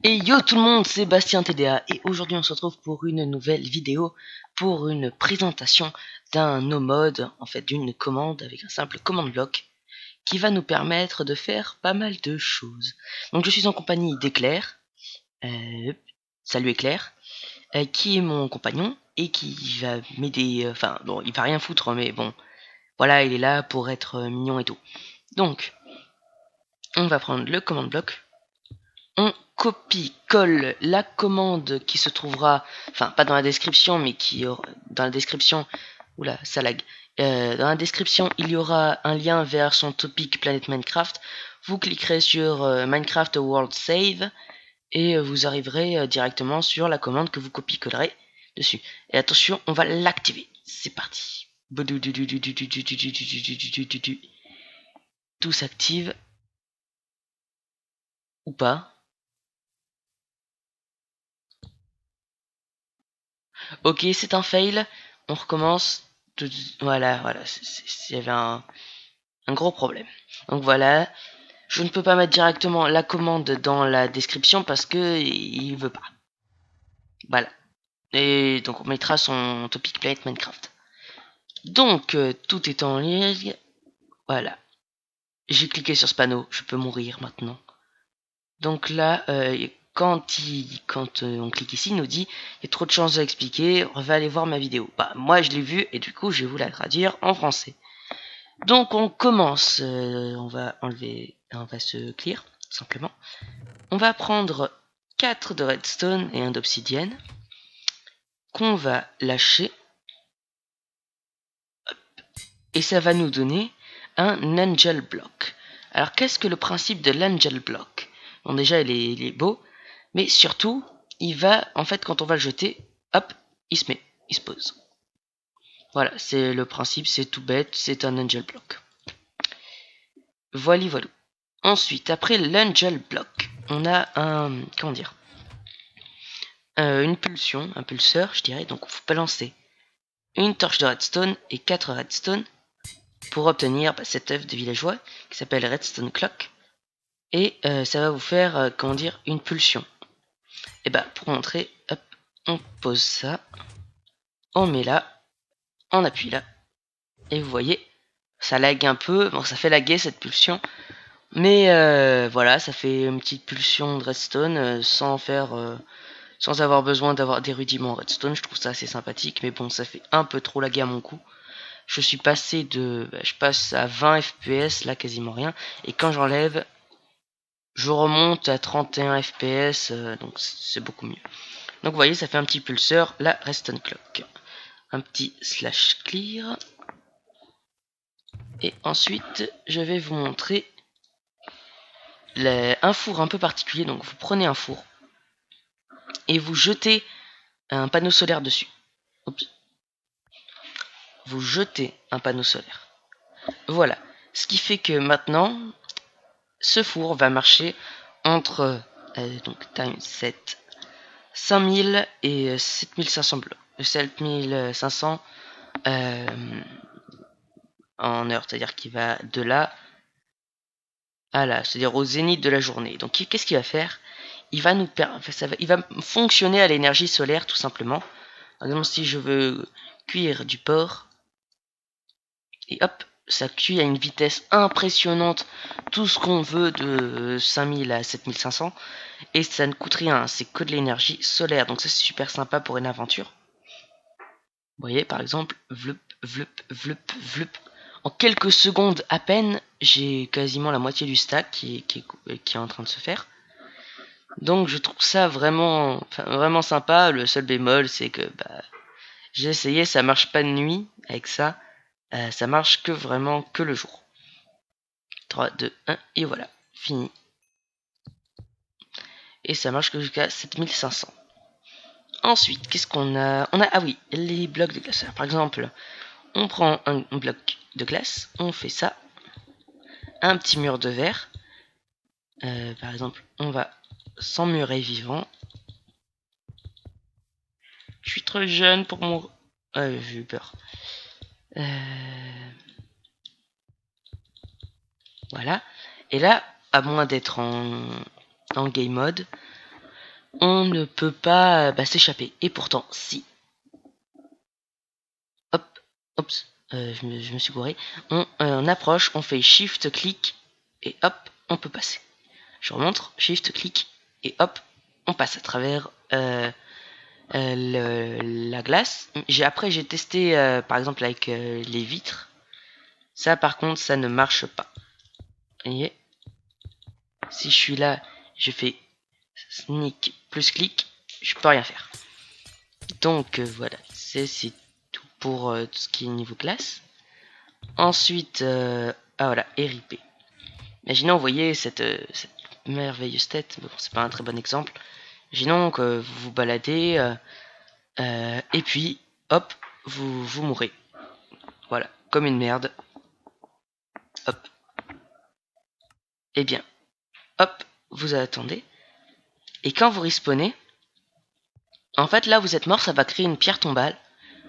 Et yo tout le monde, c'est Bastien TDA et aujourd'hui on se retrouve pour une nouvelle vidéo pour une présentation d'un no mode, en fait d'une commande avec un simple command block qui va nous permettre de faire pas mal de choses. Donc je suis en compagnie d'Éclair, salut Éclair, qui est mon compagnon et qui va m'aider, enfin bon il va rien foutre mais bon voilà il est là pour être mignon et tout. Donc on va prendre le command block. On copie-colle la commande qui se trouvera, enfin pas dans la description, mais qui dans la description, oula, ça lag. Dans la description, il y aura un lien vers son topic Planet Minecraft. Vous cliquerez sur Minecraft World Save et vous arriverez directement sur la commande que vous copie-collerez dessus. Et attention, on va l'activer. C'est parti. Tout s'active ou pas. Ok, c'est un fail. On recommence. Voilà, il y avait un gros problème. Donc voilà, je ne peux pas mettre directement la commande dans la description parce que il veut pas. Voilà. Et donc on mettra son topic Planet Minecraft. Donc tout est en ligne. Voilà. J'ai cliqué sur ce panneau. Je peux mourir maintenant. Donc là, quand on clique ici, il nous dit il y a trop de choses à expliquer, on va aller voir ma vidéo. Bah moi je l'ai vue et du coup je vais vous la traduire en français. Donc on commence, on va enlever, on va se clear simplement. On va prendre 4 de redstone et un d'obsidienne qu'on va lâcher et ça va nous donner un angel block. Alors qu'est-ce que le principe de l'angel block? Bon déjà il est beau, mais surtout il va, en fait quand on va le jeter, hop, il se pose. Voilà, c'est le principe, c'est tout bête, c'est un angel block. Voilà. Ensuite, après l'angel block, on a un, comment dire, une pulsion, un pulseur, je dirais. Donc, vous balancez une torche de redstone et 4 redstone pour obtenir cette œuf de villageois qui s'appelle redstone clock. Et ça va vous faire, comment dire, une pulsion. Et bah, pour montrer, hop, on pose ça, on met là, on appuie là, et vous voyez, ça lag un peu. Bon, ça fait laguer cette pulsion. Mais voilà, ça fait une petite pulsion de redstone sans avoir besoin d'avoir des rudiments en redstone. Je trouve ça assez sympathique, mais bon, ça fait un peu trop laguer à mon coup. Je suis passé je passe à 20 FPS, là quasiment rien, et quand j'enlève, je remonte à 31 FPS, donc c'est beaucoup mieux. Donc vous voyez, ça fait un petit pulseur, la redstone clock. Un petit slash clear. Et ensuite, je vais vous montrer un four un peu particulier. Donc vous prenez un four et vous jetez un panneau solaire dessus. Oups. Vous jetez un panneau solaire. Voilà. Ce qui fait que maintenant, ce four va marcher entre donc time 7, 5000 et 7500 blocs. 7500 en heure, c'est-à-dire qu'il va de là à là, c'est-à-dire au zénith de la journée. Donc qu'est-ce qu'il va faire? Il va il va fonctionner à l'énergie solaire tout simplement. Par exemple, si je veux cuire du porc, et hop, ça cuit à une vitesse impressionnante tout ce qu'on veut de 5000 à 7500 et ça ne coûte rien, c'est que de l'énergie solaire. Donc ça c'est super sympa pour une aventure. Vous voyez par exemple, vlup, vlup, vlup, vlup. En quelques secondes à peine, j'ai quasiment la moitié du stack qui est en train de se faire. Donc je trouve ça vraiment sympa. Le seul bémol c'est que j'ai essayé, ça marche pas de nuit avec ça. Ça marche que vraiment que le jour. 3, 2, 1 et voilà, fini. Et ça marche que jusqu'à 7500. Ensuite, qu'est-ce qu'on a? Ah oui, les blocs de glace. Par exemple, on prend un bloc de glace, on fait ça, un petit mur de verre. Par exemple, on va s'emmurer vivant. Je suis trop jeune pour mon... j'ai eu peur. Voilà. Et là, à moins d'être en game mode, on ne peut pas s'échapper. Et pourtant, si. Hop, hop, je me suis gouré. On approche, on fait shift, clic, et hop, on peut passer. Je remontre, shift, clic, et hop, on passe à travers la glace. Après, j'ai testé, par exemple, avec les vitres. Ça, par contre, ça ne marche pas. Vous voyez, si je suis là, je fais sneak plus clic, je peux rien faire. Donc voilà, c'est tout pour tout ce qui est niveau classe. Ensuite, ah voilà, RIP. Imaginons, vous voyez cette merveilleuse tête, bon, c'est pas un très bon exemple. Imaginons que vous vous baladez et puis, hop, vous mourrez. Voilà, comme une merde. Hop. Eh bien, hop, vous attendez. Et quand vous respawnez, en fait là vous êtes mort, ça va créer une pierre tombale.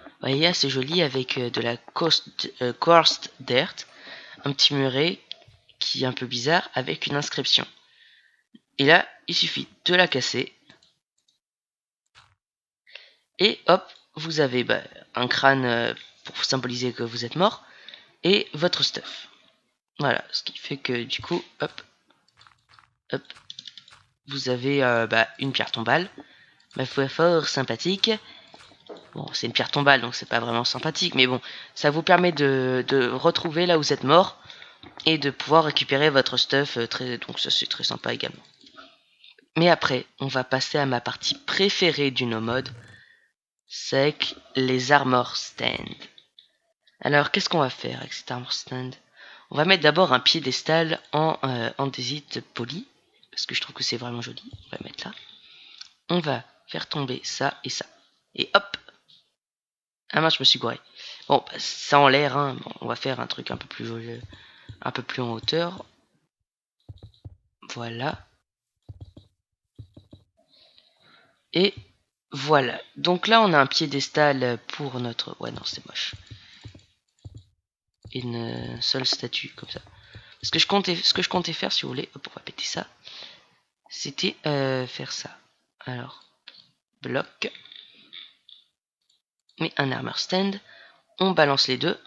Vous voyez, assez jolie avec de la coursed dirt, un petit muret qui est un peu bizarre avec une inscription. Et là, il suffit de la casser. Et hop, vous avez un crâne pour symboliser que vous êtes mort et votre stuff. Voilà, ce qui fait que du coup, hop, hop, vous avez une pierre tombale. Ma foi, fort sympathique. Bon, c'est une pierre tombale, donc c'est pas vraiment sympathique, mais bon, ça vous permet de retrouver là où vous êtes mort et de pouvoir récupérer votre stuff. Donc ça, c'est très sympa également. Mais après, on va passer à ma partie préférée du no mode, c'est les armor stands. Alors, qu'est-ce qu'on va faire avec cet armor stand? On va mettre d'abord un piédestal en andésite poli, parce que je trouve que c'est vraiment joli. On va mettre là. On va faire tomber ça et ça. Et hop! Ah mince, je me suis gouré. Bon, ça en l'air, hein. Bon, on va faire un truc un peu plus en hauteur. Voilà. Et voilà. Donc là, on a un piédestal pour notre... Ouais, non, c'est moche. Une seule statue, comme ça. Ce que je comptais faire, si vous voulez... Hop, on va péter ça. C'était faire ça. Alors, bloc. Mais un armor stand. On balance les deux.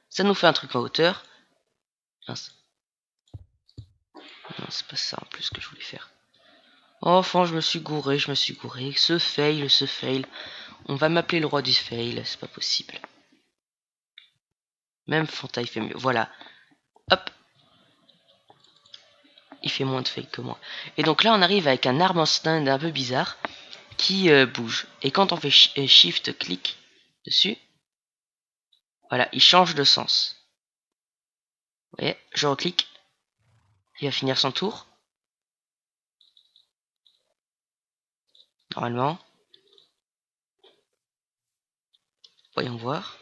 Ça nous fait un truc en hauteur. Mince. Non, c'est pas ça en plus que je voulais faire. Oh, enfin, je me suis gouré. Ce fail. On va m'appeler le roi du fail, c'est pas possible. Même Fanta, il fait mieux. Voilà. Hop. Il fait moins de fail que moi. Et donc là, on arrive avec un armor stand un peu bizarre qui bouge. Et quand on fait shift clic dessus, voilà, il change de sens. Vous voyez, je reclique. Il va finir son tour. Normalement. Voyons voir.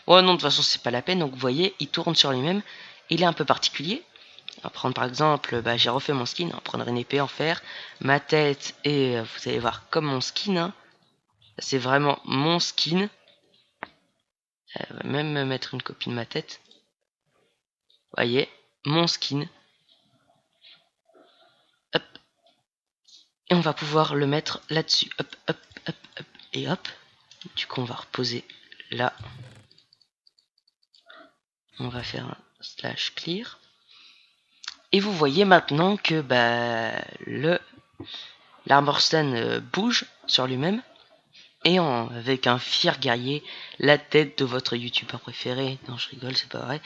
Oh non, de toute façon, c'est pas la peine. Donc vous voyez, il tourne sur lui-même. Il est un peu particulier. On va prendre par exemple, j'ai refait mon skin. On va prendre une épée en fer. Ma tête et vous allez voir comme mon skin. Hein. C'est vraiment mon skin. Même me mettre une copie de ma tête. Vous voyez, mon skin. Hop. Et on va pouvoir le mettre là-dessus. Hop, hop, hop, hop. Et hop. Du coup, on va reposer là. On va faire un slash clear. Et vous voyez maintenant que l'armor stand bouge sur lui-même. Et avec un fier guerrier, la tête de votre youtubeur préféré. Non, je rigole, c'est pas vrai.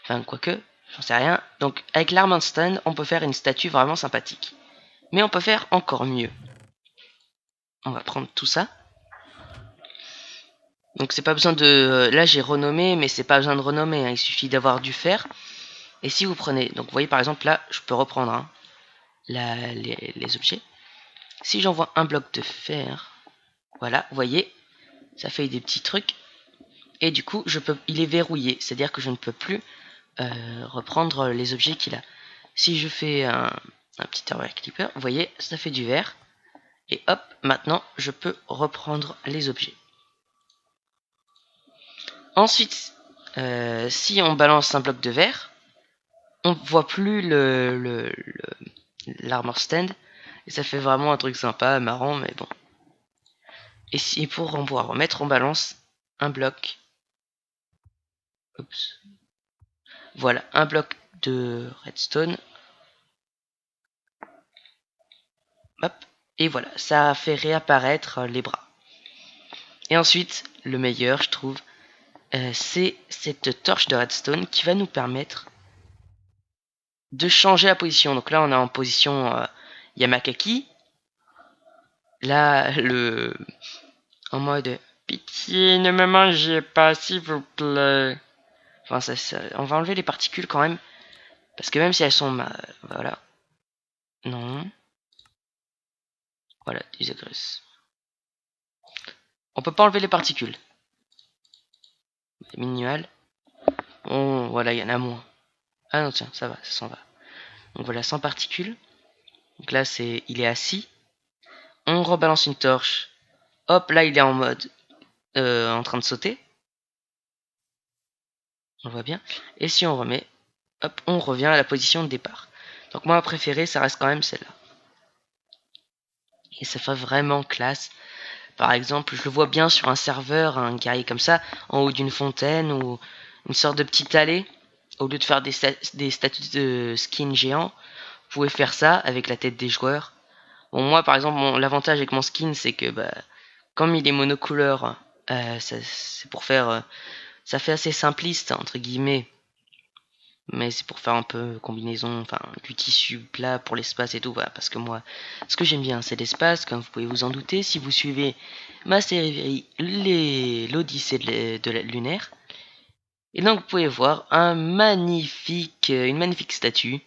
Enfin, quoique, j'en sais rien. Donc, avec l'armor stand, on peut faire une statue vraiment sympathique. Mais on peut faire encore mieux. On va prendre tout ça. Donc, c'est pas besoin de... Là, j'ai renommé, mais c'est pas besoin de renommer. Hein. Il suffit d'avoir du fer. Et si vous prenez... Donc, vous voyez, par exemple, là, je peux reprendre hein, les objets. Si j'envoie un bloc de fer... Voilà, vous voyez, ça fait des petits trucs. Et du coup, il est verrouillé. C'est-à-dire que je ne peux plus reprendre les objets qu'il a. Si je fais un petit Tower Clipper, vous voyez, ça fait du vert. Et hop, maintenant, je peux reprendre les objets. Ensuite, si on balance un bloc de verre, on ne voit plus l'armor stand. Et ça fait vraiment un truc sympa, marrant, mais bon. Et pour pouvoir remettre, on balance un bloc. Oups. Voilà, un bloc de redstone. Hop. Et voilà, ça fait réapparaître les bras. Et ensuite, le meilleur, je trouve, c'est cette torche de redstone qui va nous permettre de changer la position. Donc là, on est en position Yamakaki. Là, en mode pitié, ne me mangez pas, s'il vous plaît. Enfin, on va enlever les particules quand même. Parce que même si elles sont... voilà. Non. Voilà, désagresse. On peut pas enlever les particules. Les minimales. Voilà, il y en a moins. Ah non, tiens, ça va, ça s'en va. Donc voilà, sans particules. Donc là, il est assis. On rebalance une torche. Hop, là, il est en mode... en train de sauter. On voit bien. Et si on remet... Hop, on revient à la position de départ. Donc moi, ma préférée, ça reste quand même celle-là. Et ça fait vraiment classe. Par exemple, je le vois bien sur un serveur, un guerrier comme ça, en haut d'une fontaine ou une sorte de petite allée. Au lieu de faire des statues de skin géants, vous pouvez faire ça avec la tête des joueurs. Bon, moi, par exemple, l'avantage avec mon skin, c'est que comme il est monocouleur, c'est pour faire... ça fait assez simpliste, entre guillemets. Mais c'est pour faire un peu combinaison, enfin, du tissu plat pour l'espace et tout, voilà. Parce que moi, ce que j'aime bien, c'est l'espace, comme vous pouvez vous en douter, si vous suivez ma série l'Odyssée de la lunaire. Et donc, vous pouvez voir une magnifique statue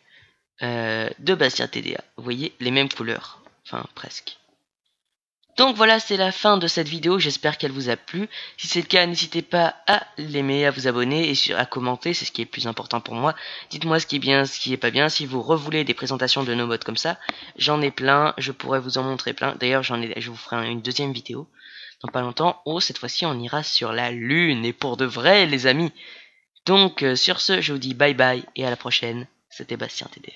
de Bastien TDA. Vous voyez, les mêmes couleurs, enfin, presque. Donc voilà, c'est la fin de cette vidéo, j'espère qu'elle vous a plu. Si c'est le cas, n'hésitez pas à l'aimer, à vous abonner et à commenter, c'est ce qui est le plus important pour moi. Dites-moi ce qui est bien, ce qui est pas bien, si vous revoulez des présentations de nos modes comme ça. J'en ai plein, je pourrais vous en montrer plein. D'ailleurs, je vous ferai une deuxième vidéo dans pas longtemps. Oh, cette fois-ci, on ira sur la lune, et pour de vrai, les amis. Donc, sur ce, je vous dis bye bye et à la prochaine. C'était Bastien TDA.